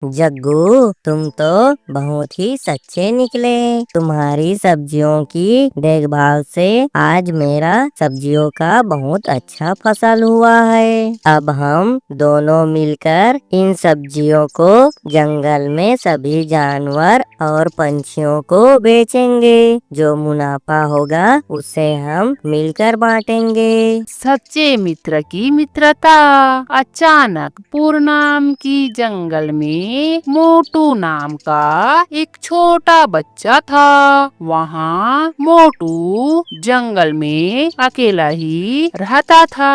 जग्गू, तुम तो बहुत ही सच्चे निकले। तुम्हारी सब्जियों की देखभाल से आज मेरा सब्जियों का बहुत अच्छा फसल हुआ है। अब हम दोनों मिलकर इन सब्जियों को जंगल में सभी जानवर और पंछियों को बेचेंगे। जो मुनाफा होगा उसे हम मिलकर बांटेंगे। सच्चे मित्र की मित्रता। अचानक पूर्णाम की जंगल में मोटू नाम का एक छोटा बच्चा था। वहाँ मोटू जंगल में अकेला ही रहता था।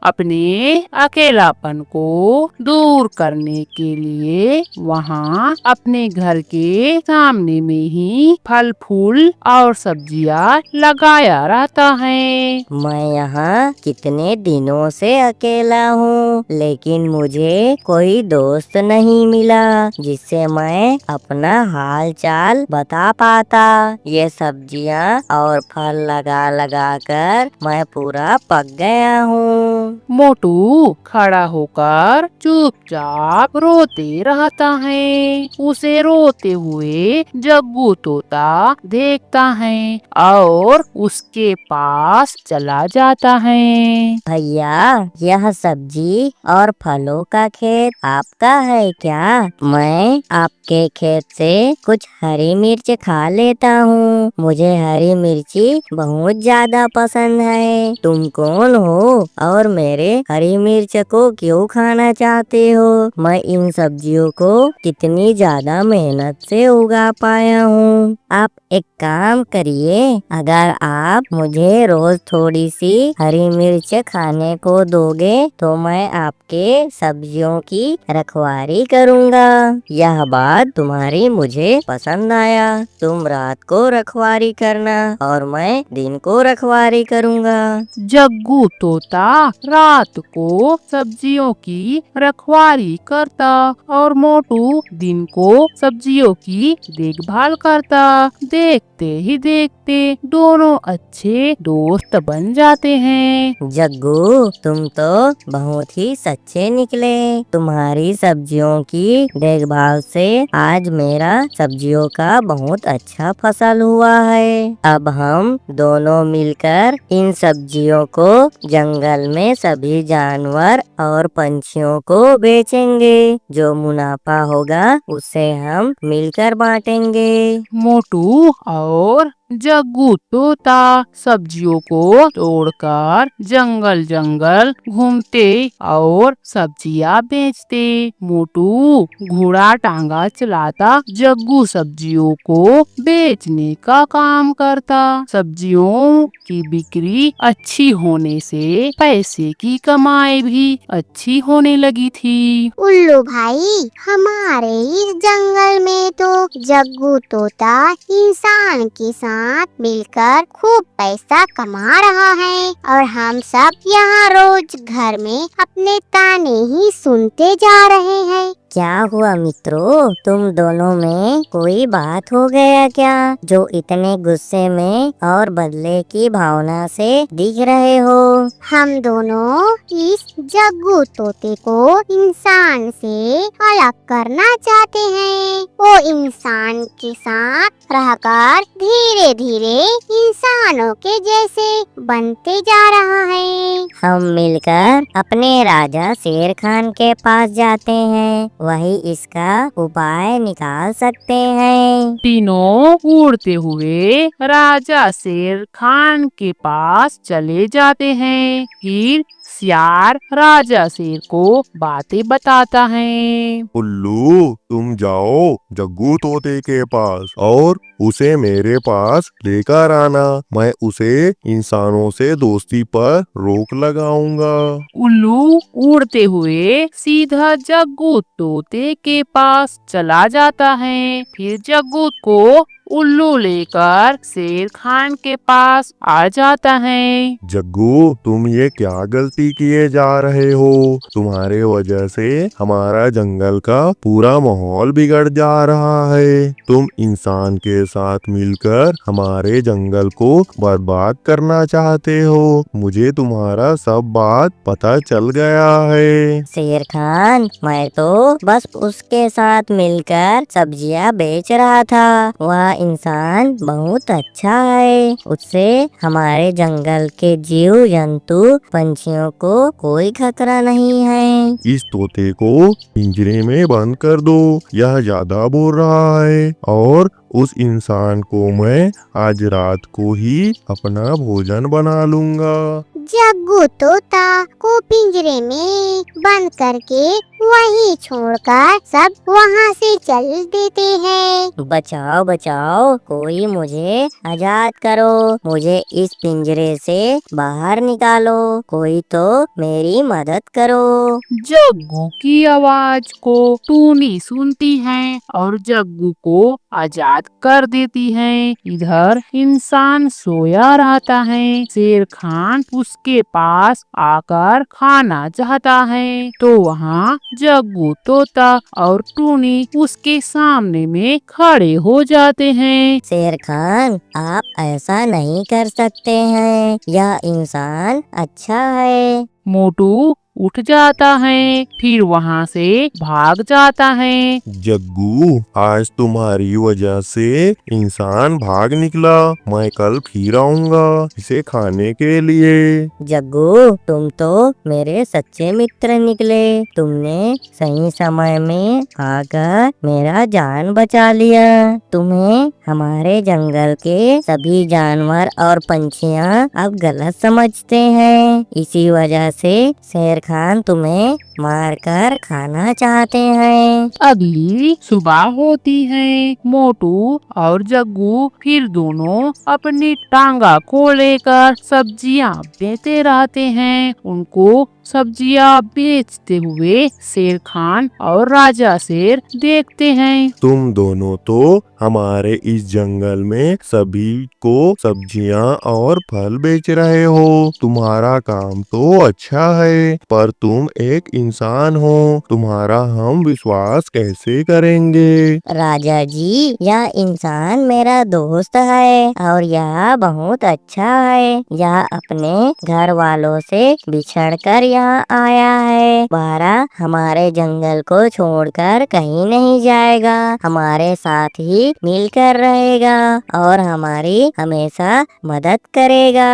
अपने अकेलापन को दूर करने के लिए वहाँ अपने घर के सामने में ही फल फूल और सब्जियाँ लगाया रहता है। मैं यहाँ कितने दिनों से अकेला हूँ, लेकिन मुझे कोई दोस्त नहीं मिला जिससे मैं अपना हाल चाल बता पाता। ये सब्जियाँ और फल लगा लगा कर मैं पूरा पक गया हूँ। मोटू खड़ा होकर चुपचाप रोते रहता है। उसे रोते हुए जग्गू तोता देखता है और उसके पास चला जाता है। भैया, यह सब्जी और फलों का खेत आपका है क्या? मैं आपके खेत से कुछ हरी मिर्च खा लेता हूँ। मुझे हरी मिर्ची बहुत ज्यादा पसंद है। तुम कौन हो और मेरे हरी मिर्च को क्यों खाना चाहते हो? मैं इन सब्जियों को कितनी ज्यादा मेहनत से उगा पाया हूँ। आप एक काम करिए, अगर आप मुझे रोज थोड़ी सी हरी मिर्च खाने को दोगे तो मैं आपके सब्जियों की रखवाली करूँगा। यह बात तुम्हारी मुझे पसंद आया। तुम रात को रखवाली करना और मैं दिन को रखवाली करूँगा। जग्गू तोता रात को सब्जियों की रखवाली करता और मोटू दिन को सब्जियों की देखभाल करता। देखते ही देखते दोनों अच्छे दोस्त बन जाते हैं। जग्गू, तुम तो बहुत ही सच्चे निकले। तुम्हारी सब्जियों की देखभाल से आज मेरा सब्जियों का बहुत अच्छा फसल हुआ है। अब हम दोनों मिलकर इन सब्जियों को जंगल में सभी जानवर और पंछियों को बेचेंगे। जो मुनाफा होगा उसे हम मिलकर बांटेंगे। मोटू और जग्गू तोता सब्जियों को तोड़कर जंगल जंगल घूमते और सब्जियां बेचते। मोटू घोड़ा टांगा चलाता, जग्गू सब्जियों को बेचने का काम करता। सब्जियों की बिक्री अच्छी होने से पैसे की कमाई भी अच्छी होने लगी थी। उल्लू भाई, हमारे इस जंगल में तो जग्गू तोता इंसान के साथ मिलकर खूब पैसा कमा रहा है और हम सब यहाँ रोज घर में अपने ताने ही सुनते जा रहे हैं। क्या हुआ मित्रों, तुम दोनों में कोई बात हो गया क्या, जो इतने गुस्से में और बदले की भावना से दिख रहे हो? हम दोनों इस जग्गू तोते को इंसान से अलग करना चाहते हैं। वो इंसान के साथ रहकर धीरे धीरे इंसानों के जैसे बनते जा रहा है। हम मिलकर अपने राजा शेर खान के पास जाते हैं, वही इसका उपाय निकाल सकते हैं। तीनों उड़ते हुए राजा शेर खान के पास चले जाते हैं। फिर सियार राजा शेर को बातें बताता है। उल्लू, तुम जाओ जग्गू तोते के पास और उसे मेरे पास लेकर आना। मैं उसे इंसानों से दोस्ती पर रोक लगाऊंगा। उल्लू उड़ते हुए सीधा जग्गू तोते के पास चला जाता है। फिर जग्गू को उल्लू लेकर शेर खान के पास आ जाता है। जग्गू, तुम ये क्या गलती किए जा रहे हो? तुम्हारे वजह से हमारा जंगल का पूरा माहौल बिगड़ जा रहा है। तुम इंसान के साथ मिलकर हमारे जंगल को बर्बाद करना चाहते हो। मुझे तुम्हारा सब बात पता चल गया है। शेर खान, मैं तो बस उसके साथ मिलकर सब्जियां बेच रहा था। वह इंसान बहुत अच्छा है। उससे हमारे जंगल के जीव जंतु पंछियों को कोई खतरा नहीं है। इस तोते को पिंजरे में बंद कर दो, यह ज्यादा बोल रहा है। और उस इंसान को मैं आज रात को ही अपना भोजन बना लूंगा। जग्गू तोता को पिंजरे में बंद करके वहीं छोड़कर सब वहाँ से चल देते हैं। बचाओ बचाओ, कोई मुझे आजाद करो। मुझे इस पिंजरे से बाहर निकालो। कोई तो मेरी मदद करो। जग्गू की आवाज को टूनी सुनती है और जग्गू को आजाद कर देती है। इधर इंसान सोया रहता है। शेर खान उसके पास आकर खाना चाहता है तो वहाँ जग्गू तोता और टूनी उसके सामने में खड़े हो जाते हैं। शेर खान, आप ऐसा नहीं कर सकते हैं। यह इंसान अच्छा है। मोटू उठ जाता है, फिर वहाँ से भाग जाता है। जग्गू, आज तुम्हारी वजह से इंसान भाग निकला। मैं कल फिर आऊंगा इसे खाने के लिए। जग्गू, तुम तो मेरे सच्चे मित्र निकले। तुमने सही समय में आकर मेरा जान बचा लिया। तुम्हें हमारे जंगल के सभी जानवर और पंछियाँ अब गलत समझते हैं। इसी वजह से शेर खान तुम्हें मारकर खाना चाहते हैं। अगली सुबह होती है। मोटू और जग्गू फिर दोनों अपनी टांगा को लेकर सब्जियां बेचते रहते हैं। उनको सब्जियां बेचते हुए शेर खान और राजा शेर देखते हैं। तुम दोनों तो हमारे इस जंगल में सभी को सब्जियां और फल बेच रहे हो। तुम्हारा काम तो अच्छा है, पर तुम एक इंसान हो। तुम्हारा हम विश्वास कैसे करेंगे? राजा जी, यह इंसान मेरा दोस्त है और यह बहुत अच्छा है। यह अपने घर वालों से बिछड़कर यहाँ आया है। बारा हमारे जंगल को छोड़कर कहीं नहीं जाएगा। हमारे साथ ही मिलकर रहेगा और हमारी हमेशा मदद करेगा।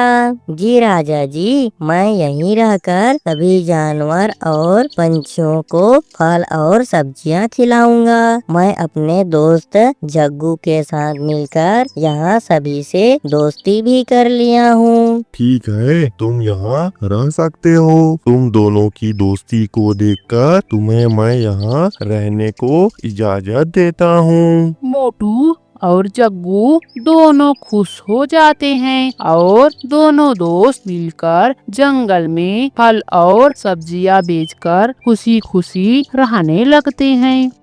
जी राजा जी, मैं यहीं रहकर सभी जानवर और पंछियों को फल और सब्जियां खिलाऊंगा। मैं अपने दोस्त जग्गू के साथ मिलकर यहाँ सभी से दोस्ती भी कर लिया हूँ। ठीक है, तुम यहाँ रह सकते हो। तुम दोनों की दोस्ती को देखकर तुम्हें मैं यहाँ रहने को इजाजत देता हूँ। मोटू और जग्गू दोनों खुश हो जाते हैं और दोनों दोस्त मिलकर जंगल में फल और सब्जियां बेचकर खुशी खुशी रहने लगते हैं।